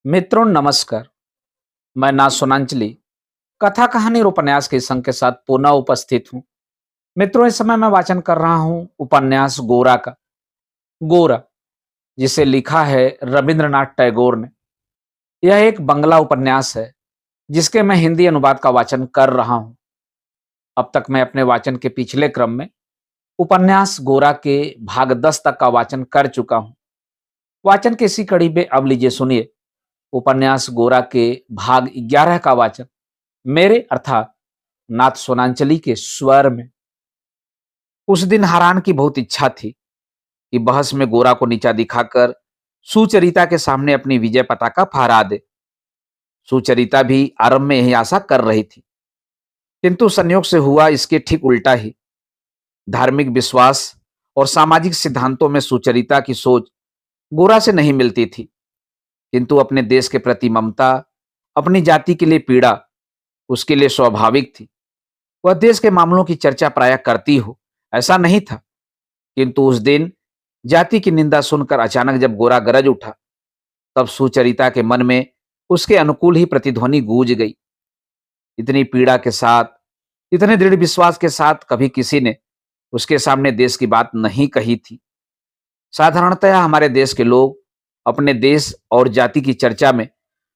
मित्रों नमस्कार। मैं ना सोनांचली कथा कहानी और उपन्यास के संग के साथ पुनः उपस्थित हूँ। मित्रों इस समय मैं वाचन कर रहा हूँ उपन्यास गोरा का। गोरा, जिसे लिखा है रविंद्रनाथ टैगोर ने। यह एक बंगला उपन्यास है जिसके मैं हिंदी अनुवाद का वाचन कर रहा हूँ। अब तक मैं अपने वाचन के पिछले क्रम में उपन्यास गोरा के भाग 10 तक का वाचन कर चुका हूँ। वाचन की इसी कड़ी में अब लीजिए सुनिए उपन्यास गोरा के भाग 11 का वाचन मेरे अर्थात नाथ सोनांचली के स्वर में। उस दिन हरान की बहुत इच्छा थी कि बहस में गोरा को नीचा दिखाकर सुचरिता के सामने अपनी विजय पताका फहरा दे। सुचरिता भी आरंभ में यही आशा कर रही थी, किंतु संयोग से हुआ इसके ठीक उल्टा ही। धार्मिक विश्वास और सामाजिक सिद्धांतों में सुचरिता की सोच गोरा से नहीं मिलती थी, किंतु अपने देश के प्रति ममता, अपनी जाति के लिए पीड़ा उसके लिए स्वाभाविक थी। वह देश के मामलों की चर्चा प्रायः करती हो, ऐसा नहीं था, किंतु उस दिन जाति की निंदा सुनकर अचानक जब गोरा गरज उठा, तब सुचरिता के मन में उसके अनुकूल ही प्रतिध्वनि गूंज गई। इतनी पीड़ा के साथ, इतने दृढ़ विश्वास के साथ कभी किसी ने उसके सामने देश की बात नहीं कही थी। साधारणतया हमारे देश के लोग अपने देश और जाति की चर्चा में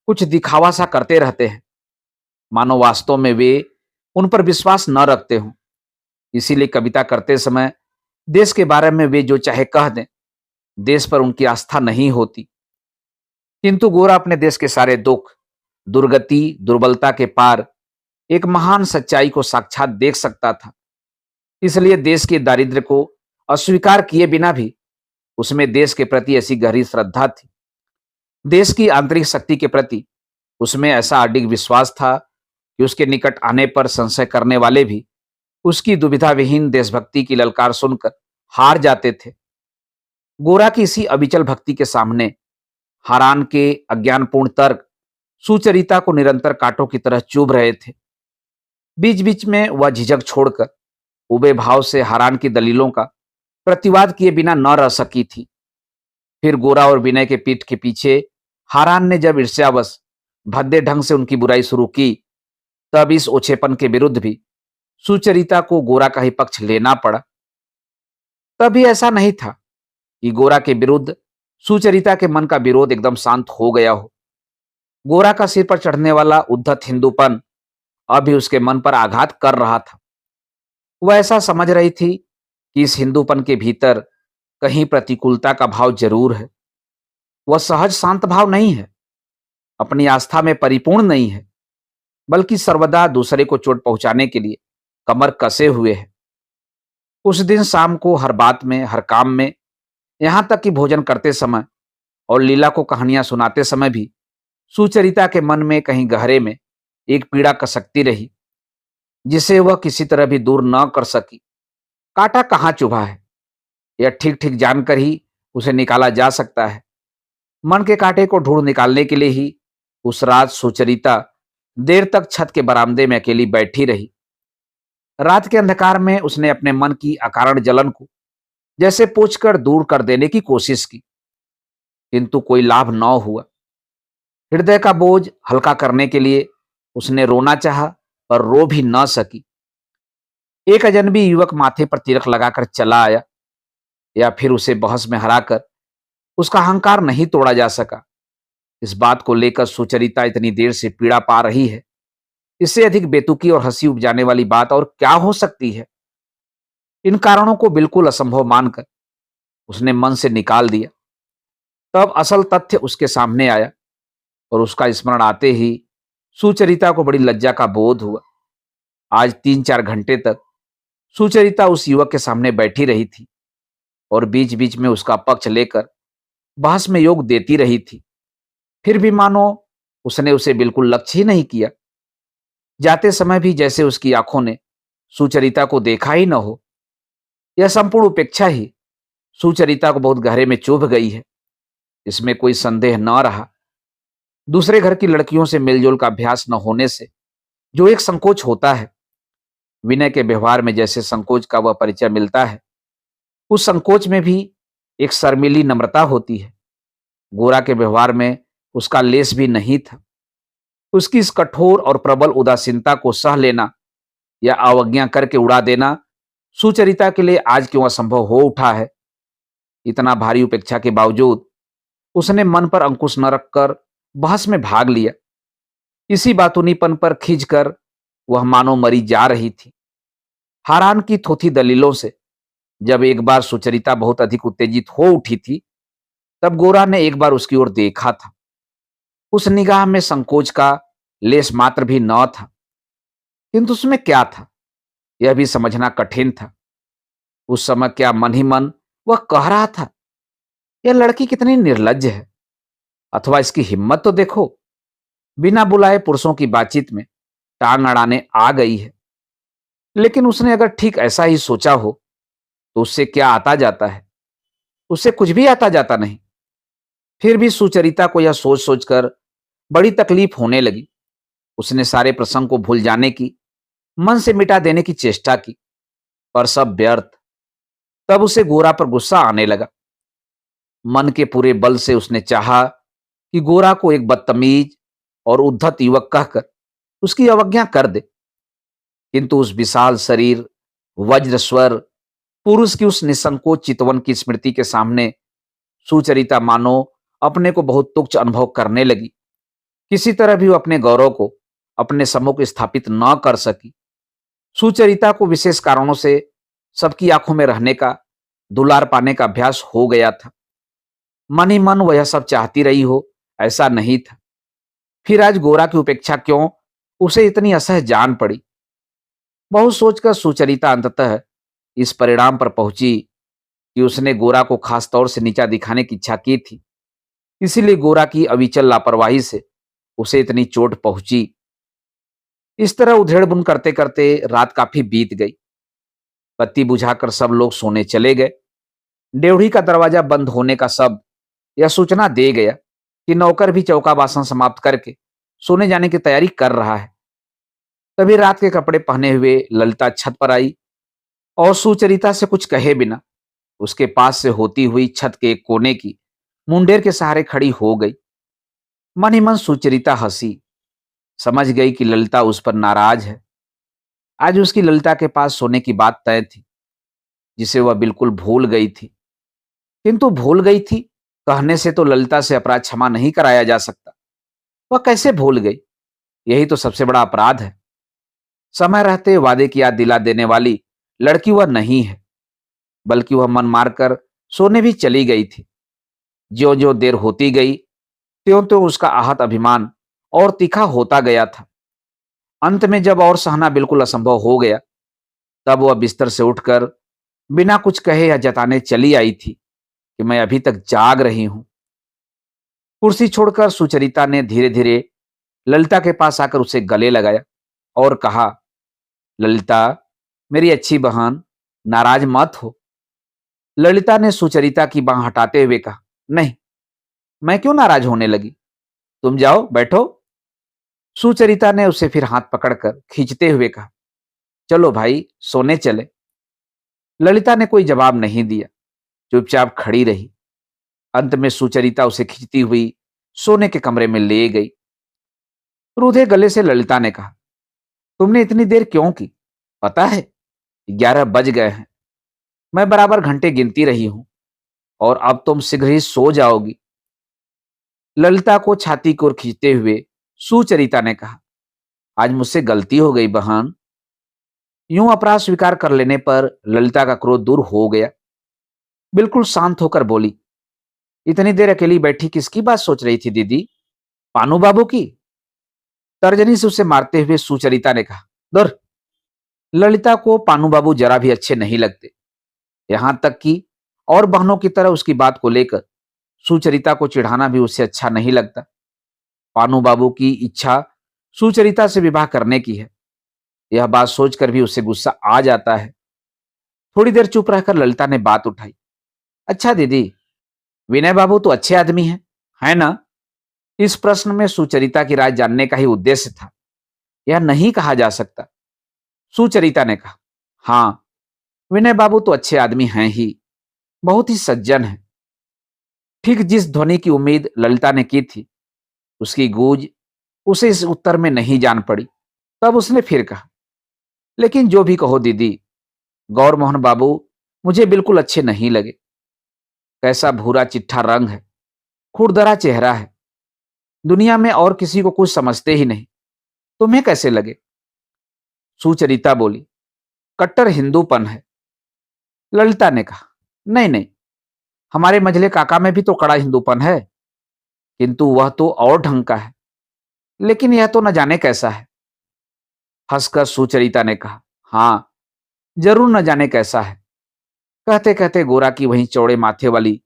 कुछ दिखावा सा करते रहते हैं, मानो वास्तव में वे उन पर विश्वास न रखते हों। इसीलिए कविता करते समय देश के बारे में वे जो चाहे कह दें, देश पर उनकी आस्था नहीं होती। किंतु गोरा अपने देश के सारे दुख, दुर्गति, दुर्बलता के पार एक महान सच्चाई को साक्षात देख सकता था। इसलिए देश के दारिद्र्य को अस्वीकार किए बिना भी उसमें देश के प्रति ऐसी गहरी श्रद्धा थी। देश की आंतरिक शक्ति के प्रति उसमें ऐसा अडिग विश्वास था कि उसके निकट आने पर संशय करने वाले भी उसकी दुविधा विहीन देशभक्ति की ललकार सुनकर हार जाते थे। गोरा की इसी अविचल भक्ति के सामने हरान के अज्ञानपूर्ण तर्क सुचरिता को निरंतर कांटों की तरह चुभ रहे थे। बीच बीच में वह झिझक छोड़कर उबे भाव से हरान की दलीलों का प्रतिवाद किए बिना न रह सकी थी। फिर गोरा और विनय के पीठ के पीछे हरान ने जब ईर्ष्यावश भद्दे ढंग से उनकी बुराई शुरू की, तब इस ओछेपन के विरुद्ध भी सुचरिता को गोरा का ही पक्ष लेना पड़ा। तभी ऐसा नहीं था कि गोरा के विरुद्ध सुचरिता के मन का विरोध एकदम शांत हो गया हो। गोरा का सिर पर चढ़ने वाला उद्धत हिंदूपन अभी उसके मन पर आघात कर रहा था। वह ऐसा समझ रही थी कि इस हिंदूपन के भीतर कहीं प्रतिकूलता का भाव जरूर है। वह सहज शांत भाव नहीं है, अपनी आस्था में परिपूर्ण नहीं है, बल्कि सर्वदा दूसरे को चोट पहुंचाने के लिए कमर कसे हुए है। उस दिन शाम को हर बात में, हर काम में, यहां तक कि भोजन करते समय और लीला को कहानियां सुनाते समय भी सुचरिता के मन में कहीं गहरे में एक पीड़ा कसकती रही, जिसे वह किसी तरह भी दूर न कर सकी। कांटा कहाँ चुभा है, यह ठीक ठीक जानकर ही उसे निकाला जा सकता है। मन के कांटे को ढूंढ निकालने के लिए ही उस रात सुचरिता देर तक छत के बरामदे में अकेली बैठी रही। रात के अंधकार में उसने अपने मन की अकारण जलन को जैसे पूछकर दूर कर देने की कोशिश की, किंतु कोई लाभ न हुआ। हृदय का बोझ हल्का करने के लिए उसने रोना चाहा, पर रो भी न सकी। एक अजनबी युवक माथे पर तिलक लगाकर चला आया, या फिर उसे बहस में हराकर उसका अहंकार नहीं तोड़ा जा सका। इस बात को लेकर सुचरिता इतनी देर से पीड़ा पा रही है, इससे अधिक बेतुकी और हंसी उपजाने वाली बात और क्या हो सकती है। इन कारणों को बिल्कुल असंभव मानकर उसने मन से निकाल दिया। तब असल तथ्य उसके सामने आया और उसका स्मरण आते ही सुचरिता को बड़ी लज्जा का बोध हुआ। आज 3-4 घंटे तक सुचरिता उस युवक के सामने बैठी रही थी और बीच बीच में उसका पक्ष लेकर बहस में योग देती रही थी। फिर भी मानो उसने उसे बिल्कुल लक्ष्य ही नहीं किया। जाते समय भी जैसे उसकी आंखों ने सुचरिता को देखा ही न हो। यह संपूर्ण उपेक्षा ही सुचरिता को बहुत गहरे में चुभ गई है, इसमें कोई संदेह न रहा। दूसरे घर की लड़कियों से मेलजोल का अभ्यास न होने से जो एक संकोच होता है, विनय के व्यवहार में जैसे संकोच का वह परिचय मिलता है, उस संकोच में भी एक शर्मीली नम्रता होती है। गोरा के व्यवहार में उसका लेस भी नहीं था। उसकी इस कठोर और प्रबल उदासीनता को सह लेना या अवज्ञा करके उड़ा देना सुचरिता के लिए आज क्यों असंभव हो उठा है। इतना भारी उपेक्षा के बावजूद उसने मन पर अंकुश न रखकर बहस में भाग लिया। इसी बातूनीपन पर खींचकर वह मानो मरी जा रही थी। हारान की थोथी दलीलों से जब एक बार सुचरिता बहुत अधिक उत्तेजित हो उठी थी, तब गोरा ने एक बार उसकी ओर देखा था। उस निगाह में संकोच का लेस मात्र भी न था, किंतु उसमें क्या था यह भी समझना कठिन था। उस समय क्या मन ही मन वह कह रहा था, यह लड़की कितनी निर्लज्ज है, अथवा इसकी हिम्मत तो देखो, बिना बुलाए पुरुषों की बातचीत में टांग अड़ाने आ गई है। लेकिन उसने अगर ठीक ऐसा ही सोचा हो तो उससे क्या आता जाता है, उससे कुछ भी आता जाता नहीं। फिर भी सुचरिता को यह सोच सोचकर बड़ी तकलीफ होने लगी। उसने सारे प्रसंग को भूल जाने की, मन से मिटा देने की चेष्टा की, पर सब व्यर्थ। तब उसे गोरा पर गुस्सा आने लगा। मन के पूरे बल से उसने चाहा कि गोरा को एक बदतमीज और उद्धत युवक कहकर उसकी अवज्ञा कर दे, किंतु उस विशाल शरीर, वज्र स्वर पुरुष की उस निसंकोच चितवन की स्मृति के सामने सुचरिता मानो अपने को बहुत तुच्छ अनुभव करने लगी। किसी तरह भी वो अपने गौरव को अपने सम्मुख स्थापित न कर सकी। सुचरिता को विशेष कारणों से सबकी आंखों में रहने का, दुलार पाने का अभ्यास हो गया था। मन ही मन वह सब चाहती रही हो ऐसा नहीं था। फिर आज गोरा की उपेक्षा क्यों उसे इतनी असह जान पड़ी। बहुत सोचकर सुचरिता अंततः इस परिणाम पर पहुंची कि उसने गोरा को खास तौर से नीचा दिखाने की इच्छा की थी। इसीलिए गोरा की अविचल लापरवाही से उसे इतनी चोट पहुंची। इस तरह उधेड़बुन करते करते रात काफी बीत गई। बत्ती बुझाकर सब लोग सोने चले गए। ड्योढ़ी का दरवाजा बंद होने का शब्द यह सूचना दे गया कि नौकर भी चौका बासन समाप्त करके सोने जाने की तैयारी कर रहा है। तभी रात के कपड़े पहने हुए ललिता छत पर आई और सुचरिता से कुछ कहे बिना उसके पास से होती हुई छत के एक कोने की मुंडेर के सहारे खड़ी हो गई। मन ही मन सुचरिता हंसी। समझ गई कि ललिता उस पर नाराज है। आज उसकी ललिता के पास सोने की बात तय थी, जिसे वह बिल्कुल भूल गई थी। किंतु भूल गई थी कहने से तो ललिता से अपराध क्षमा नहीं कराया जा सकता। वह कैसे भूल गई, यही तो सबसे बड़ा अपराध है। समय रहते वादे की याद दिला देने वाली लड़की वह नहीं है, बल्कि वह मन मारकर सोने भी चली गई थी। ज्यों ज्यों देर होती गई त्यों त्यों उसका आहत अभिमान और तीखा होता गया था। अंत में जब और सहना बिल्कुल असंभव हो गया, तब वह बिस्तर से उठकर बिना कुछ कहे या जताने चली आई थी कि मैं अभी तक जाग रही हूं। कुर्सी छोड़कर सुचरिता ने धीरे धीरे ललिता के पास आकर उसे गले लगाया और कहा, ललिता मेरी अच्छी बहन, नाराज मत हो। ललिता ने सुचरिता की बांह हटाते हुए कहा, नहीं, मैं क्यों नाराज होने लगी, तुम जाओ बैठो। सुचरिता ने उसे फिर हाथ पकड़कर खींचते हुए कहा, चलो भाई सोने चले। ललिता ने कोई जवाब नहीं दिया, चुपचाप खड़ी रही। अंत में सुचरिता उसे खींचती हुई सोने के कमरे में ले गई। रूधे गले से ललिता ने कहा, तुमने इतनी देर क्यों की, पता है 11 बज गए हैं। मैं बराबर घंटे गिनती रही हूं और अब तुम शीघ्र ही सो जाओगी। ललिता को छाती की ओर खींचते हुए सुचरिता ने कहा, आज मुझसे गलती हो गई बहन। यूं अपराध स्वीकार कर लेने पर ललिता का क्रोध दूर हो गया। बिल्कुल शांत होकर बोली, इतनी देर अकेली बैठी किसकी बात सोच रही थी दीदी, पानू बाबू की? तर्जनी से उसे मारते हुए सुचरिता ने कहा, दूर। ललिता को पानू बाबू जरा भी अच्छे नहीं लगते। यहां तक कि और बहनों की तरह उसकी बात को लेकर सुचरिता को चिढ़ाना भी उसे अच्छा नहीं लगता। पानू बाबू की इच्छा सुचरिता से विवाह करने की है, यह बात सोचकर भी उसे गुस्सा आ जाता है। थोड़ी देर चुप रहकर ललिता ने बात उठाई, अच्छा दीदी, विनय बाबू तो अच्छे आदमी हैं, है ना? इस प्रश्न में सुचरिता की राय जानने का ही उद्देश्य था। यह नहीं कहा जा सकता। सुचरिता ने कहा, हाँ, विनय बाबू तो अच्छे आदमी हैं ही, बहुत ही सज्जन हैं। ठीक जिस ध्वनि की उम्मीद ललिता ने की थी, उसकी गूंज उसे इस उत्तर में नहीं जान पड़ी। तब उसने फिर कहा, लेकिन जो भी कहो दीदी, गौर मोहन बाबू मुझे बिल्कुल अच्छे नहीं लगे। कैसा भूरा चिट्ठा रंग है, खुरदरा चेहरा है, दुनिया में और किसी को कुछ समझते ही नहीं। तुम्हें कैसे लगे? सुचरिता बोली, कट्टर हिंदूपन है। ललिता ने कहा, नहीं नहीं, हमारे मझले काका में भी तो कड़ा हिंदूपन है, किंतु वह तो और ढंग का है, लेकिन यह तो न जाने कैसा है। हंसकर सुचरिता ने कहा, हाँ, जरूर न जाने कैसा है। कहते कहते गोरा की वहीं चौड़े माथे वाली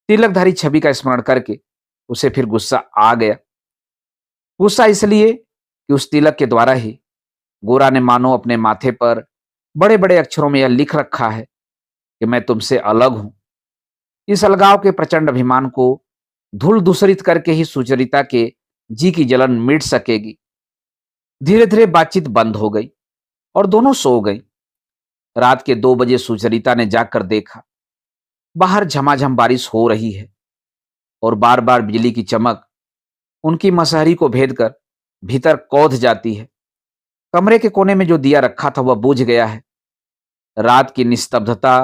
तिलकधारी छवि का स्मरण करके उसे फिर गुस्सा आ गया। गुस्सा इसलिए कि उस तिलक के द्वारा ही गोरा ने मानो अपने माथे पर बड़े बड़े अक्षरों में यह लिख रखा है कि मैं तुमसे अलग हूं। इस अलगाव के प्रचंड अभिमान को धूल दूसरित करके ही सुचरिता के जी की जलन मिट सकेगी। धीरे धीरे बातचीत बंद हो गई और दोनों सो गई। रात के 2 बजे सुचरिता ने जाकर देखा, बाहर झमाझम बारिश हो रही है और बार बार बिजली की चमक उनकी मसहरी को भेद कर भीतर कौध जाती है। कमरे के कोने में जो दिया रखा था वह बुझ गया है। रात की निस्तब्धता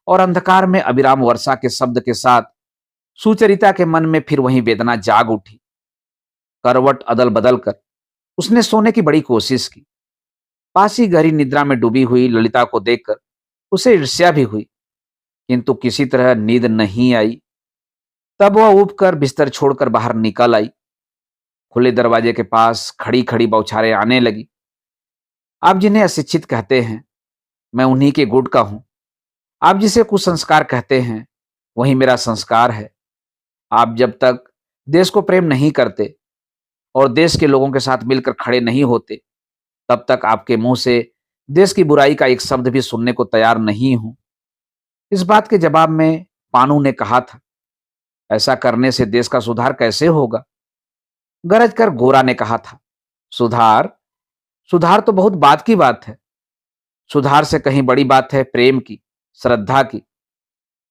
और अंधकार में अविराम वर्षा के शब्द के साथ सुचरिता के मन में फिर वही वेदना जाग उठी। करवट अदल बदल कर उसने सोने की बड़ी कोशिश की। पास ही गहरी निद्रा में डूबी हुई ललिता को देखकर उसे ईर्ष्या भी हुई, किंतु किसी तरह नींद नहीं आई। तब वह उठ कर बिस्तर छोड़कर बाहर निकल आई। खुले दरवाजे के पास खड़ी खड़ी बौछारें आने लगी। आप जिन्हें अशिक्षित कहते हैं, मैं उन्हीं के गुट का हूं। आप जिसे कुसंस्कार कहते हैं, वही मेरा संस्कार है। आप जब तक देश को प्रेम नहीं करते और देश के लोगों के साथ मिलकर खड़े नहीं होते, तब तक आपके मुंह से देश की बुराई का एक शब्द भी सुनने को तैयार नहीं हूं। इस बात के जवाब में पानू ने कहा था, ऐसा करने से देश का सुधार कैसे होगा? गरज कर गोरा ने कहा था, सुधार? सुधार तो बहुत बात की बात है। सुधार से कहीं बड़ी बात है प्रेम की, श्रद्धा की।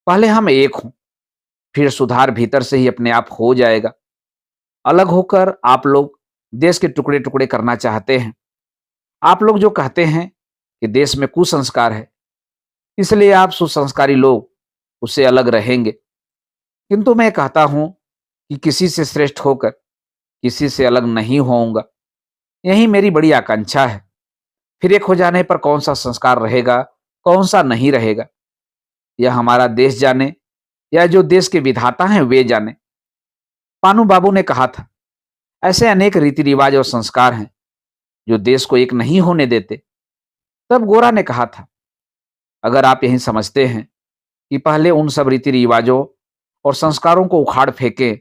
पहले हम एक हों, फिर सुधार भीतर से ही अपने आप हो जाएगा। अलग होकर आप लोग देश के टुकड़े टुकड़े करना चाहते हैं। आप लोग जो कहते हैं कि देश में कुसंस्कार है, इसलिए आप सुसंस्कारी लोग उससे अलग रहेंगे। किंतु मैं कहता हूं कि किसी से श्रेष्ठ होकर किसी से अलग नहीं होऊंगा। यही मेरी बड़ी आकांक्षा है। फिर एक हो जाने पर कौन सा संस्कार रहेगा, कौन सा नहीं रहेगा, यह हमारा देश जाने या जो देश के विधाता हैं वे जाने। पानू बाबू ने कहा था, ऐसे अनेक रीति रिवाज और संस्कार हैं जो देश को एक नहीं होने देते। तब गोरा ने कहा था, अगर आप यही समझते हैं कि पहले उन सब रीति रिवाजों और संस्कारों को उखाड़ फेंकें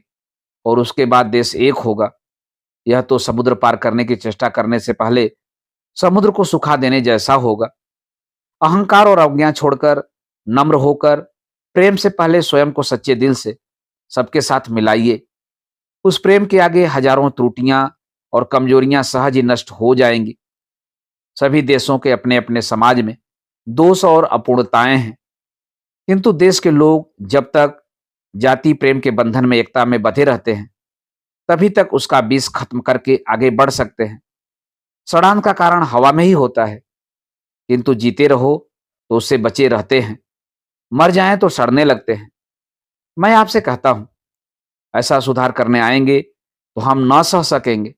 और उसके बाद देश एक होगा, यह तो समुद्र पार करने की चेष्टा करने से पहले समुद्र को सुखा देने जैसा होगा। अहंकार और अवज्ञा छोड़कर नम्र होकर प्रेम से पहले स्वयं को सच्चे दिल से सबके साथ मिलाइए। उस प्रेम के आगे हजारों त्रुटियां और कमजोरियां सहज ही नष्ट हो जाएंगी। सभी देशों के अपने अपने समाज में दोष और अपूर्णताएं हैं, किंतु देश के लोग जब तक जाति प्रेम के बंधन में एकता में बंधे रहते हैं, तभी तक उसका विष खत्म करके आगे बढ़ सकते हैं। सड़ान का कारण हवा में ही होता है, किंतु जीते रहो तो उससे बचे रहते हैं, मर जाएं तो सड़ने लगते हैं। मैं आपसे कहता हूं, ऐसा सुधार करने आएंगे तो हम न सह सकेंगे,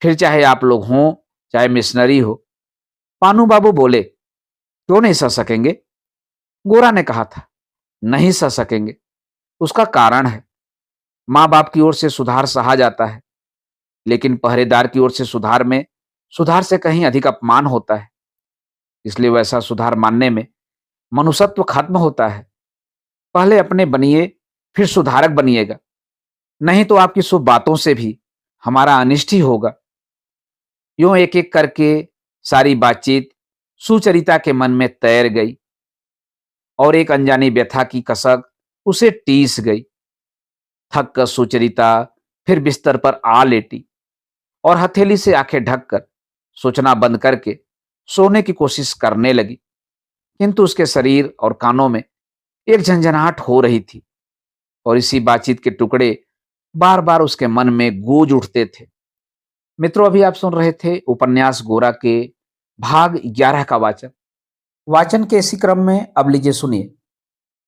फिर चाहे आप लोग हों चाहे मिशनरी हो। पानू बाबू बोले, क्यों नहीं सह सकेंगे? गोरा ने कहा था, नहीं सह सकेंगे। उसका कारण है, माँ बाप की ओर से सुधार सहा जाता है, लेकिन पहरेदार की ओर से सुधार में सुधार से कहीं अधिक अपमान होता है। इसलिए वैसा सुधार मानने में मनुष्यत्व खत्म होता है। पहले अपने बनिए, फिर सुधारक बनिएगा, नहीं तो आपकी शुभ बातों से भी हमारा अनिष्ट ही होगा। यूं एक एक करके सारी बातचीत सुचरिता के मन में तैर गई और एक अनजानी व्यथा की कसक उसे टीस गई। थक कर सुचरिता फिर बिस्तर पर आ लेटी और हथेली से आंखें ढककर सोचना बंद करके सोने की कोशिश करने लगी, किंतु उसके शरीर और कानों में एक झंझनाहट हो रही थी और इसी बातचीत के टुकड़े बार बार उसके मन में गूंज उठते थे। मित्रों, अभी आप सुन रहे थे उपन्यास गोरा के भाग 11 का वाचन। वाचन के इसी क्रम में अब लीजिए सुनिए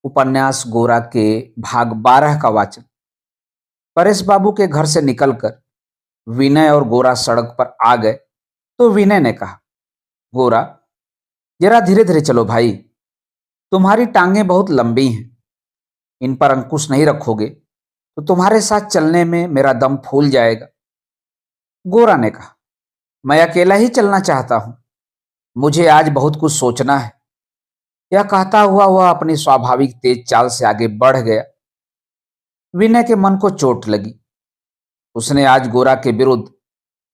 उपन्यास गोरा के भाग 12 का वाचन। परेश बाबू के घर से निकलकर विनय और गोरा सड़क पर आ गए तो विनय ने कहा, गोरा, जरा धीरे धीरे चलो भाई, तुम्हारी टांगें बहुत लंबी हैं, इन पर अंकुश नहीं रखोगे तो तुम्हारे साथ चलने में मेरा दम फूल जाएगा। गोरा ने कहा, मैं अकेला ही चलना चाहता हूं, मुझे आज बहुत कुछ सोचना है। यह कहता हुआ वह अपनी स्वाभाविक तेज चाल से आगे बढ़ गया। विनय के मन को चोट लगी। उसने आज गोरा के विरुद्ध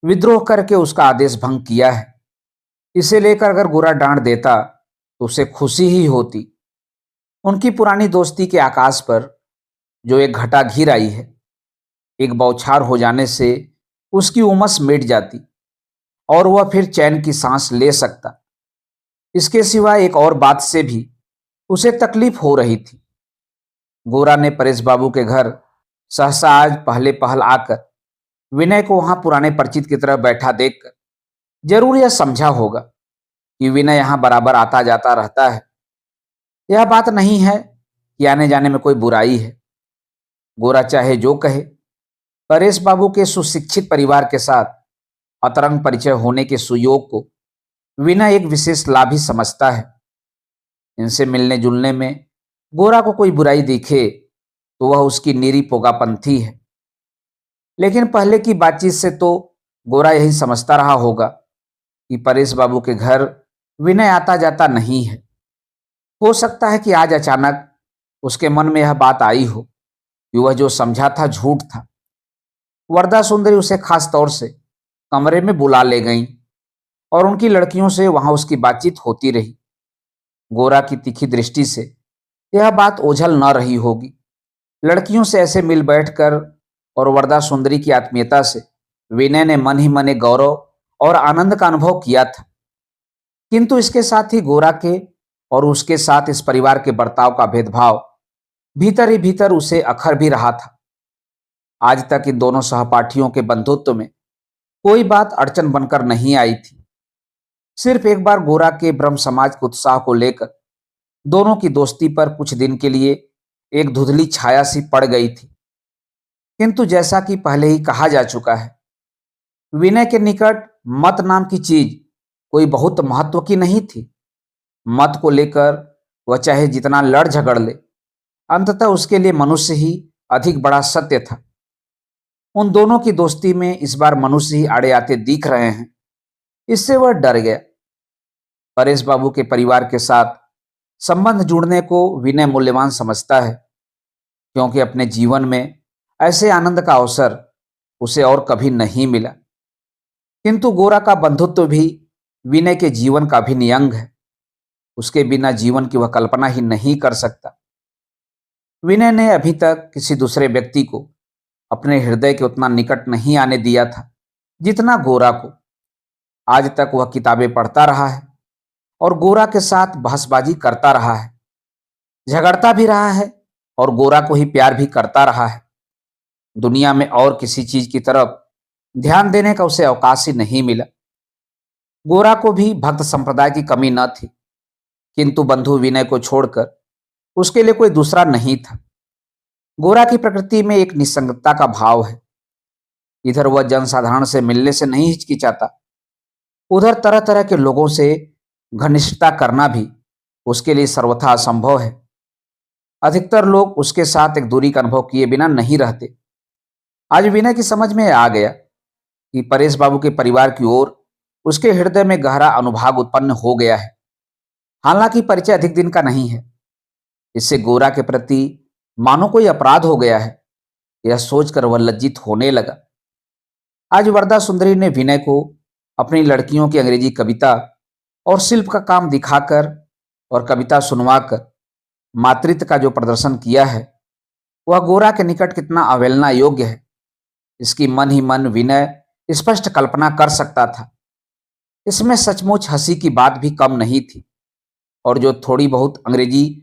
विद्रोह करके उसका आदेश भंग किया है। इसे लेकर अगर गोरा डांट देता तो उसे खुशी ही होती। उनकी पुरानी दोस्ती के आकाश पर जो एक घटा घिर आई है, एक बौछार हो जाने से उसकी उमस मिट जाती और वह फिर चैन की सांस ले सकता। इसके सिवा एक और बात से भी उसे तकलीफ हो रही थी। गोरा ने परेश बाबू के घर सहसा आज पहले पहल आकर विनय को वहां पुराने परिचित की तरह बैठा देखकर जरूर यह समझा होगा कि विनय यहां बराबर आता जाता रहता है। यह बात नहीं है कि आने जाने में कोई बुराई है। गोरा चाहे जो कहे, परेश बाबू के सुशिक्षित परिवार के साथ अतरंग परिचय होने के सुयोग को विनय एक विशेष लाभ ही समझता है। इनसे मिलने जुलने में गोरा को कोई बुराई दिखे तो वह उसकी निरी पोगापंथी है। लेकिन पहले की बातचीत से तो गोरा यही समझता रहा होगा कि परेश बाबू के घर विनय आता जाता नहीं है। हो सकता है कि आज अचानक उसके मन में यह बात आई हो कि वह जो समझा था झूठ था। वरदा सुंदरी उसे खास तौर से कमरे में बुला ले गईं और उनकी लड़कियों से वहां उसकी बातचीत होती रही। गोरा की तीखी दृष्टि से यह बात ओझल न रही होगी। लड़कियों से ऐसे मिल बैठकर और वरदा सुंदरी की आत्मीयता से विनय ने मन ही मन एक गौरव और आनंद का अनुभव किया था। किंतु इसके साथ ही गोरा के और उसके साथ इस परिवार के बर्ताव का भेदभाव भीतर ही भीतर उसे अखर भी रहा था। आज तक इन दोनों सहपाठियों के बंधुत्व में कोई बात अड़चन बनकर नहीं आई थी। सिर्फ एक बार गोरा के ब्रह्म समाज के उत्साह को लेकर दोनों की दोस्ती पर कुछ दिन के लिए एक धुंधली छाया सी पड़ गई थी। किंतु जैसा कि पहले ही कहा जा चुका है, विनय के निकट मत नाम की चीज कोई बहुत महत्व की नहीं थी। मत को लेकर वह चाहे जितना लड़ झगड़ ले, अंततः उसके लिए मनुष्य ही अधिक बड़ा सत्य था। उन दोनों की दोस्ती में इस बार मनुष्य ही आड़े आते दिख रहे हैं, इससे वह डर गया। परेश बाबू के परिवार के साथ संबंध जुड़ने को विनय मूल्यवान समझता है, क्योंकि अपने जीवन में ऐसे आनंद का अवसर उसे और कभी नहीं मिला। किंतु गोरा का बंधुत्व भी विनय के जीवन का अभिन्न अंग है। उसके बिना जीवन की वह कल्पना ही नहीं कर सकता। विनय ने अभी तक किसी दूसरे व्यक्ति को अपने हृदय के उतना निकट नहीं आने दिया था जितना गोरा को। आज तक वह किताबें पढ़ता रहा है और गोरा के साथ बहसबाजी करता रहा है, झगड़ता भी रहा है और गोरा को ही प्यार भी करता रहा है। दुनिया में और किसी चीज की तरफ ध्यान देने का उसे अवकाश ही नहीं मिला। गोरा को भी भक्त संप्रदाय की कमी न थी, किंतु बंधु विनय को छोड़कर उसके लिए कोई दूसरा नहीं था। गोरा की प्रकृति में एक निसंगता का भाव है। इधर वह जनसाधारण से मिलने से नहीं हिचकिचाता, उधर तरह तरह के लोगों से घनिष्ठता करना भी उसके लिए सर्वथा असंभव है। अधिकतर लोग उसके साथ एक दूरी का अनुभव किए बिना नहीं रहते। आज विनय की समझ में आ गया कि परेश बाबू के परिवार की ओर उसके हृदय में गहरा अनुभाग उत्पन्न हो गया है। हालांकि परिचय अधिक दिन का नहीं है। इससे गोरा के प्रति मानो कोई अपराध हो गया है, यह सोचकर वह लज्जित होने लगा। आज वरदा सुंदरी ने विनय को अपनी लड़कियों की अंग्रेजी कविता और शिल्प का काम दिखाकर और कविता सुनवाकर मातृत्व का जो प्रदर्शन किया है, वह गोरा के निकट कितना अवहेलना योग्य है, इसकी मन ही मन विनय स्पष्ट कल्पना कर सकता था। इसमें सचमुच हंसी की बात भी कम नहीं थी। और जो थोड़ी बहुत अंग्रेजी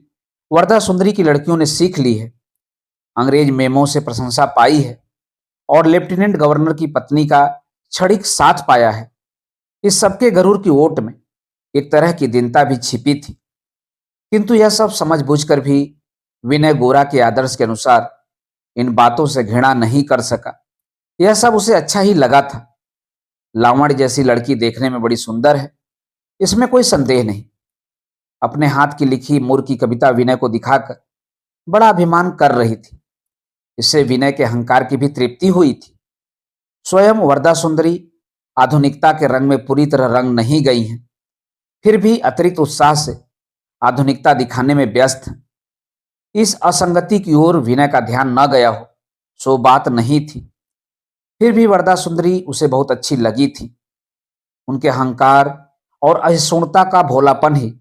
वरदा सुंदरी की लड़कियों ने सीख ली है, अंग्रेज मेमों से प्रशंसा पाई है, और लेफ्टिनेंट गवर्नर की पत्नी का क्षणिक साथ पाया है। इस सबके गरूर की ओट में एक तरह की दीनता भी छिपी थी, किंतु यह सब समझबूझकर भी विनय गोरा के आदर्श के अनुसार इन बातों से घृणा नहीं कर सका। यह सब उसे अच्छा ही लगा था। लावण्य जैसी लड़की देखने में बड़ी सुंदर है, इसमें कोई संदेह नहीं। अपने हाथ की लिखी मोर की कविता विनय को दिखाकर बड़ा अभिमान कर रही थी। इससे विनय के अहंकार की भी तृप्ति हुई थी। स्वयं वरदा सुंदरी आधुनिकता के रंग में पूरी तरह रंग नहीं गई हैं, फिर भी अतिरिक्त उत्साह से आधुनिकता दिखाने में व्यस्त हैं। इस असंगति की ओर विनय का ध्यान न गया हो सो बात नहीं थी। फिर भी वरदा सुंदरी उसे बहुत अच्छी लगी थी। उनके अहंकार और असहिष्णुता का भोलापन ही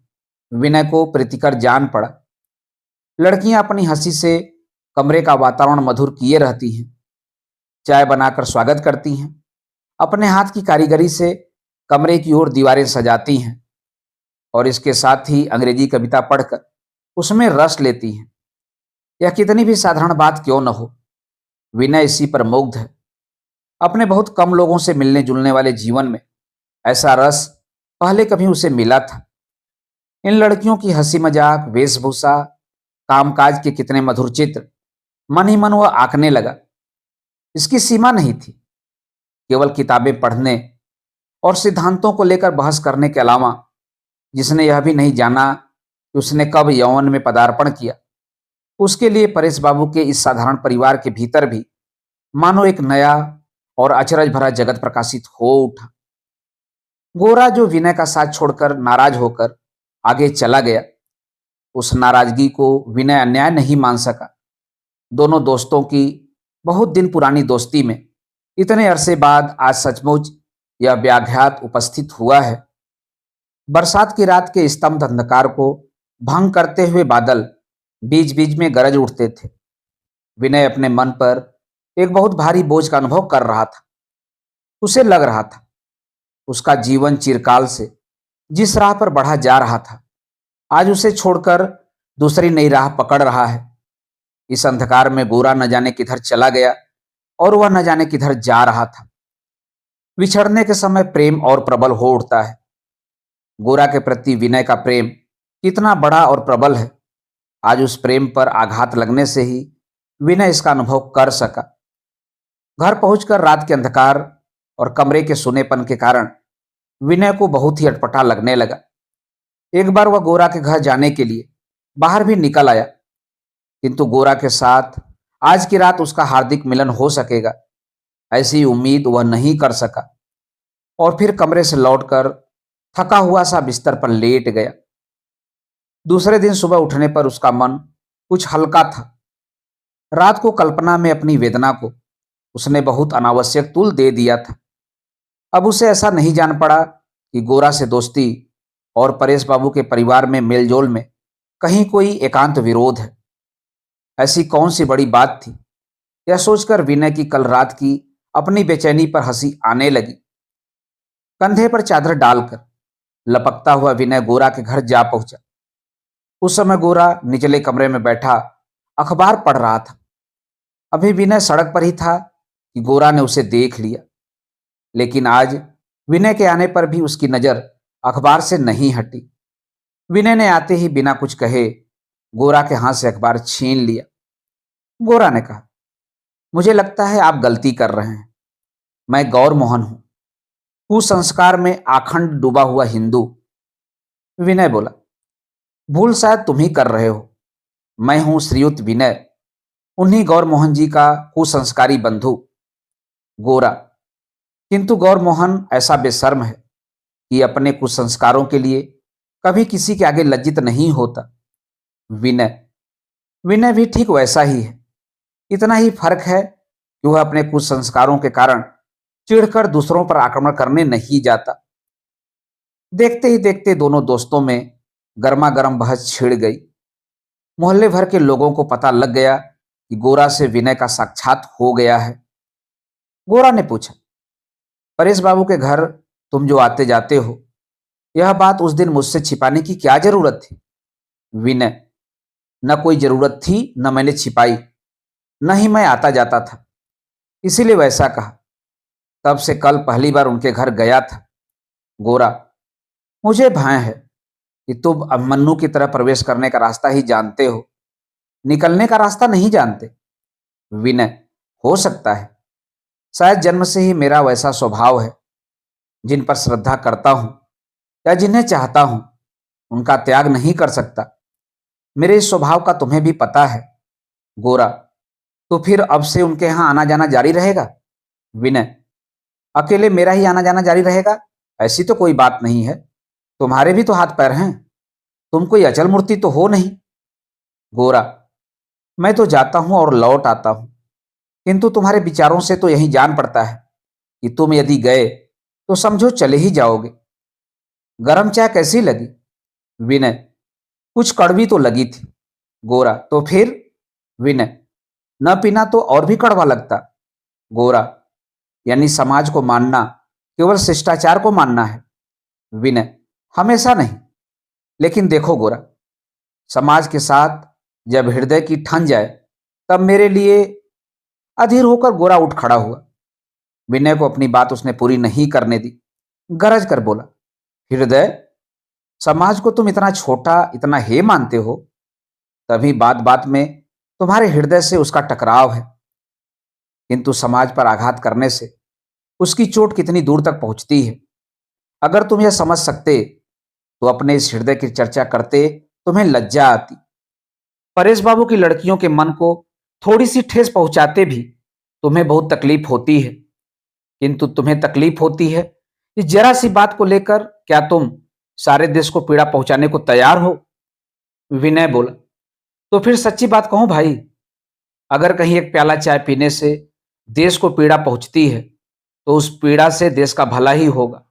विनय को प्रीतिकर जान पड़ा। लड़कियां अपनी हंसी से कमरे का वातावरण मधुर किए रहती हैं, चाय बनाकर स्वागत करती हैं, अपने हाथ की कारीगरी से कमरे की ओर दीवारें सजाती हैं और इसके साथ ही अंग्रेजी कविता पढ़कर उसमें रस लेती हैं। यह कितनी भी साधारण बात क्यों न हो, विनय इसी पर मुग्ध है। अपने बहुत कम लोगों से मिलने जुलने वाले जीवन में ऐसा रस पहले कभी उसे मिला था। इन लड़कियों की हंसी मजाक, वेशभूषा, कामकाज के कितने मधुर चित्र मन ही मन वह आंकने लगा। इसकी सीमा नहीं थी। केवल किताबें पढ़ने और सिद्धांतों को लेकर बहस करने के अलावा जिसने यह भी नहीं जाना कि उसने कब यौवन में पदार्पण किया, उसके लिए परेश बाबू के इस साधारण परिवार के भीतर भी मानो एक नया और अचरज भरा जगत प्रकाशित हो उठा। गोरा जो विनय का साथ छोड़कर नाराज होकर आगे चला गया, उस नाराजगी को विनय अन्याय नहीं मान सका। दोनों दोस्तों की बहुत दिन पुरानी दोस्ती में इतने अरसे बाद आज सचमुच यह व्याघात उपस्थित हुआ है। बरसात की रात के स्तब्ध अंधकार को भंग करते हुए बादल बीच बीच में गरज उठते थे। विनय अपने मन पर एक बहुत भारी बोझ का अनुभव कर रहा था। उसे लग रहा था उसका जीवन चिरकाल से जिस राह पर बढ़ा जा रहा था, आज उसे छोड़कर दूसरी नई राह पकड़ रहा है। इस अंधकार में गोरा न जाने किधर चला गया और वह न जाने किधर जा रहा था। विछड़ने के समय प्रेम और प्रबल हो उठता है। गोरा के प्रति विनय का प्रेम कितना बड़ा और प्रबल है, आज उस प्रेम पर आघात लगने से ही विनय इसका अनुभव कर सका। घर पहुंचकर रात के अंधकार और कमरे के सुनेपन के कारण विनय को बहुत ही अटपटा लगने लगा। एक बार वह गोरा के घर जाने के लिए बाहर भी निकल आया, किंतु गोरा के साथ आज की रात उसका हार्दिक मिलन हो सकेगा ऐसी उम्मीद वह नहीं कर सका और फिर कमरे से लौटकर थका हुआ सा बिस्तर पर लेट गया। दूसरे दिन सुबह उठने पर उसका मन कुछ हल्का था। रात को कल्पना में अपनी वेदना को उसने बहुत अनावश्यक तुल दे दिया था। अब उसे ऐसा नहीं जान पड़ा कि गोरा से दोस्ती और परेश बाबू के परिवार में मेलजोल में कहीं कोई एकांत विरोध है। ऐसी कौन सी बड़ी बात थी, यह सोचकर विनय की कल रात की अपनी बेचैनी पर हंसी आने लगी। कंधे पर चादर डालकर लपकता हुआ विनय गोरा के घर जा पहुंचा। उस समय गोरा निचले कमरे में बैठा अखबार पढ़ रहा था। अभी विनय सड़क पर ही था कि गोरा ने उसे देख लिया, लेकिन आज विनय के आने पर भी उसकी नजर अखबार से नहीं हटी। विनय ने आते ही बिना कुछ कहे गोरा के हाथ से अखबार छीन लिया। गोरा ने कहा, मुझे लगता है आप गलती कर रहे हैं। मैं गौर मोहन हूं, कुसंस्कार में आखंड डूबा हुआ हिंदू। विनय बोला, भूल शायद तुम ही कर रहे हो। मैं हूं श्रीयुत विनय, उन्हीं गौर मोहन जी का कुसंस्कारी बंधु। गोरा, किंतु गौर मोहन ऐसा बेशर्म है कि अपने कुसंस्कारों के लिए कभी किसी के आगे लज्जित नहीं होता। विनय, विनय भी ठीक वैसा ही है। इतना ही फर्क है कि वह अपने कुसंस्कारों के कारण चिढ़कर दूसरों पर आक्रमण करने नहीं जाता। देखते ही देखते दोनों दोस्तों में गर्मा गर्म बहस छिड़ गई। मोहल्ले भर के लोगों को पता लग गया कि गोरा से विनय का साक्षात हो गया है। गोरा ने पूछा, परेश बाबू के घर तुम जो आते जाते हो, यह बात उस दिन मुझसे छिपाने की क्या जरूरत थी? विनय, न कोई जरूरत थी, न मैंने छिपाई, न ही मैं आता जाता था। इसीलिए वैसा कहा। तब से कल पहली बार उनके घर गया था। गोरा, मुझे भय है कि तुम अभिमन्यु की तरह प्रवेश करने का रास्ता ही जानते हो, निकलने का रास्ता नहीं जानते। विनय, हो सकता है, शायद जन्म से ही मेरा वैसा स्वभाव है। जिन पर श्रद्धा करता हूं या जिन्हें चाहता हूं, उनका त्याग नहीं कर सकता। मेरे इस स्वभाव का तुम्हें भी पता है। गोरा, तो फिर अब से उनके यहां आना जाना जारी रहेगा? विनय, अकेले मेरा ही आना जाना जारी रहेगा ऐसी तो कोई बात नहीं है। तुम्हारे भी तो हाथ पैर हैं, तुम कोई अचल मूर्ति तो हो नहीं। गोरा, मैं तो जाता हूं और लौट आता हूं, किंतु तुम्हारे विचारों से तो यही जान पड़ता है कि तुम यदि गए तो समझो चले ही जाओगे। गरम चाय कैसी लगी? विनय, कुछ कड़वी तो लगी थी। गोरा, तो फिर? विनय, न पीना तो और भी कड़वा लगता। गोरा, यानी समाज को मानना केवल शिष्टाचार को मानना है? विनय, हमेशा नहीं। लेकिन देखो गोरा, समाज के साथ जब हृदय की ठन जाए तब मेरे लिए। अधीर होकर गोरा उठ खड़ा हुआ। विनय को अपनी बात उसने पूरी नहीं करने दी। गरज कर बोला, हृदय? समाज को तुम इतना छोटा, इतना हे मानते हो, तभी बात बात में तुम्हारे हृदय से उसका टकराव है। किंतु समाज पर आघात करने से उसकी चोट कितनी दूर तक पहुंचती है, अगर तुम यह समझ सकते तो अपने इस हृदय की चर्चा करते तुम्हें लज्जा आती। परेश बाबू की लड़कियों के मन को थोड़ी सी ठेस पहुंचाते भी तुम्हें बहुत तकलीफ होती है। किंतु तुम्हें तकलीफ होती है इस जरा सी बात को लेकर, क्या तुम सारे देश को पीड़ा पहुंचाने को तैयार हो? विनय बोला, तो फिर सच्ची बात कहूं भाई, अगर कहीं एक प्याला चाय पीने से देश को पीड़ा पहुंचती है तो उस पीड़ा से देश का भला ही होगा।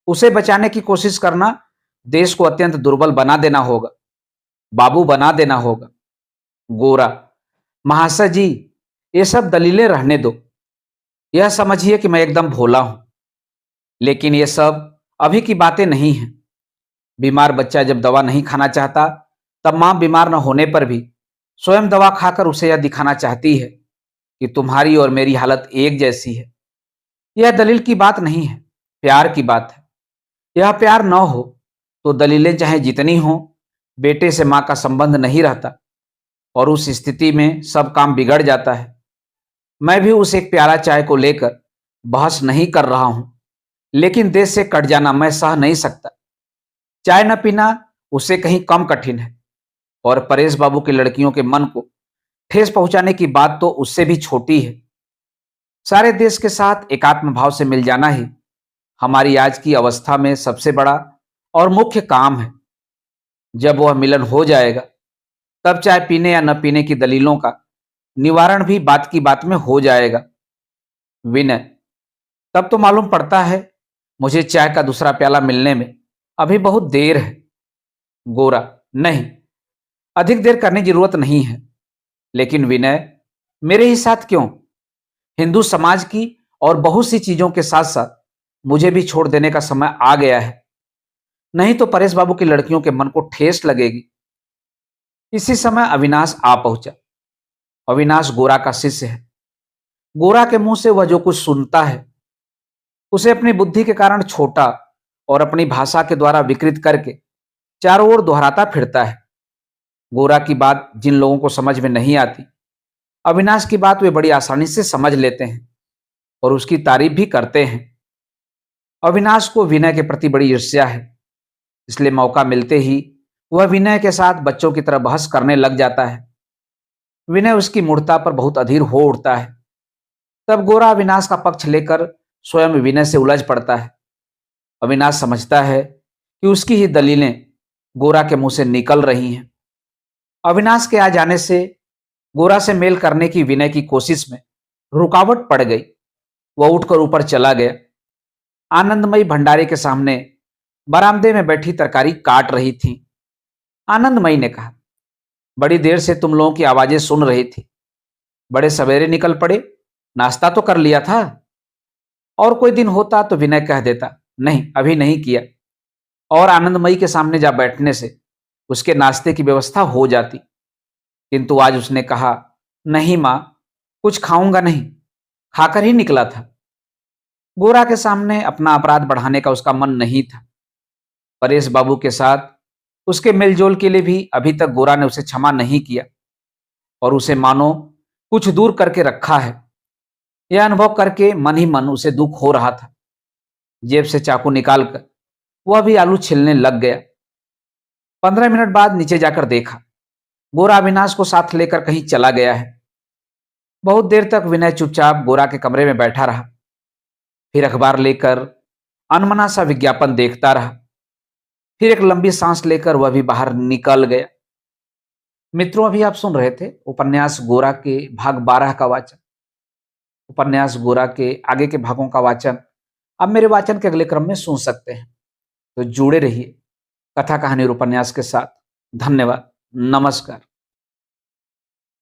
उसे बचाने की कोशिश करना देश को अत्यंत दुर्बल बना देना होगा, बाबू बना देना होगा। गोरा, महाशय जी, ये सब दलीलें रहने दो। यह समझिए कि मैं एकदम भोला हूं, लेकिन ये सब अभी की बातें नहीं हैं। बीमार बच्चा जब दवा नहीं खाना चाहता, तब मां बीमार न होने पर भी स्वयं दवा खाकर उसे यह दिखाना चाहती है कि तुम्हारी और मेरी हालत एक जैसी है। यह दलील की बात नहीं है, प्यार की बात है। यह प्यार न हो तो दलीलें चाहे जितनी हो, बेटे से मां का संबंध नहीं रहता और उस स्थिति में सब काम बिगड़ जाता है। मैं भी उस एक प्याला चाय को लेकर बहस नहीं कर रहा हूं, लेकिन देश से कट जाना मैं सह नहीं सकता। चाय न पीना उससे कहीं कम कठिन है, और परेश बाबू की लड़कियों के मन को ठेस पहुंचाने की बात तो उससे भी छोटी है। सारे देश के साथ एकात्म भाव से मिल जाना ही हमारी आज की अवस्था में सबसे बड़ा और मुख्य काम है। जब वह मिलन हो जाएगा, तब चाय पीने या न पीने की दलीलों का निवारण भी बात की बात में हो जाएगा। विनय, तब तो मालूम पड़ता है मुझे चाय का दूसरा प्याला मिलने में अभी बहुत देर है। गोरा, नहीं, अधिक देर करने की जरूरत नहीं है। लेकिन विनय, मेरे ही साथ क्यों, हिंदू समाज की और बहुत सी चीजों के साथ साथ मुझे भी छोड़ देने का समय आ गया है, नहीं तो परेश बाबू की लड़कियों के मन को ठेस लगेगी। इसी समय अविनाश आ पहुंचा। अविनाश गोरा का शिष्य है। गोरा के मुंह से वह जो कुछ सुनता है उसे अपनी बुद्धि के कारण छोटा और अपनी भाषा के द्वारा विकृत करके चारों ओर दोहराता फिरता है। गोरा की बात जिन लोगों को समझ में नहीं आती, अविनाश की बात वे बड़ी आसानी से समझ लेते हैं और उसकी तारीफ भी करते हैं। अविनाश को विनय के प्रति बड़ी ईर्ष्या है, इसलिए मौका मिलते ही वह विनय के साथ बच्चों की तरह बहस करने लग जाता है। विनय उसकी मूर्खता पर बहुत अधीर हो उठता है। तब गोरा अविनाश का पक्ष लेकर स्वयं विनय से उलझ पड़ता है। अविनाश समझता है कि उसकी ही दलीलें गोरा के मुंह से निकल रही हैं। अविनाश के आ जाने से गोरा से मेल करने की विनय की कोशिश में रुकावट पड़ गई। वह उठकर ऊपर चला गया। आनंदमयी भंडारे के सामने बरामदे में बैठी तरकारी काट रही थी। आनंदमयी ने कहा, बड़ी देर से तुम लोगों की आवाजें सुन रही थी, बड़े सवेरे निकल पड़े, नाश्ता तो कर लिया था? और कोई दिन होता तो विनय कह देता, नहीं अभी नहीं किया, और आनंदमयी के सामने जा बैठने से उसके नाश्ते की व्यवस्था हो जाती। किंतु आज उसने कहा, नहीं मां, कुछ खाऊंगा नहीं, खाकर ही निकला था। गोरा के सामने अपना अपराध बढ़ाने का उसका मन नहीं था। परेश बाबू के साथ उसके मेलजोल के लिए भी अभी तक गोरा ने उसे क्षमा नहीं किया और उसे मानो कुछ दूर करके रखा है। यह अनुभव करके मन ही मन उसे दुख हो रहा था। जेब से चाकू निकालकर वह भी आलू छिलने लग गया। 15 मिनट बाद नीचे जाकर देखा, गोरा अविनाश को साथ लेकर कहीं चला गया है। बहुत देर तक विनय चुपचाप गोरा के कमरे में बैठा रहा। फिर अखबार लेकर अनमना सा विज्ञापन देखता रहा। फिर एक लंबी सांस लेकर वह भी बाहर निकल गया। मित्रों, अभी आप सुन रहे थे उपन्यास गोरा के भाग 12 का वाचन। उपन्यास गोरा के आगे के भागों का वाचन अब मेरे वाचन के अगले क्रम में सुन सकते हैं। तो जुड़े रहिए कथा कहानी और उपन्यास के साथ। धन्यवाद। नमस्कार।